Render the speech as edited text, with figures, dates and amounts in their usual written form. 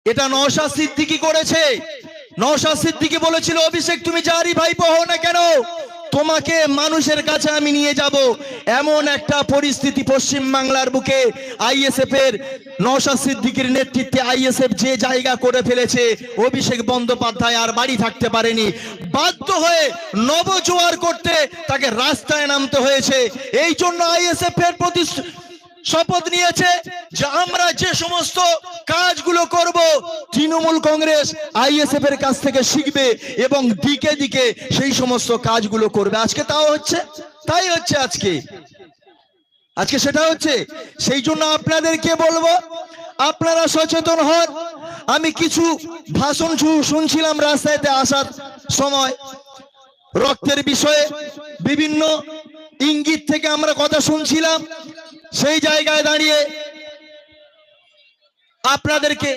এটা নওশাদ সিদ্দিকী করেছে। নওশাদ সিদ্দিকী বলেছিল, অভিষেক তুমি যারই ভাইপো হও না কেন, তোমাকে মানুষের কাছে আমি নিয়ে যাব। এমন একটা পরিস্থিতি পশ্চিম বাংলার বুকে আইএসএফ এর নওশাদ সিদ্দিকীর নেতৃত্বে আইএসএফ যে জায়গা করে ফেলেছে, অভিষেক বন্দ্যোপাধ্যায় আর বাড়ি থাকতে পারেনি। বাধ্য হয়ে নবজোয়ার করতে তাকে রাস্তায় নামতে হয়েছে। এই জন্য আইএসএফ এর প্রতি শপথ নিয়েছে যে আমরা যে সমস্ত কাজগুলো করব, তৃণমূল কংগ্রেস আইএসএফ এর কাছ থেকে শিখবে এবং দিকে দিকে সেই সমস্ত কাজগুলো করবে। আজকে তাই হচ্ছে আজকে সেটা হচ্ছে। সেই জন্য আপনাদেরকে বলবো, আপনারা সচেতন হন। আমি কিছু ভাষণ শুনছিলাম রাস্তাতে আসার সময়, রক্তের বিষয়ে বিভিন্ন ইঙ্গিত থেকে আমরা কথা শুনছিলাম। সেই জায়গায় দাঁড়িয়ে আপনাদেরকে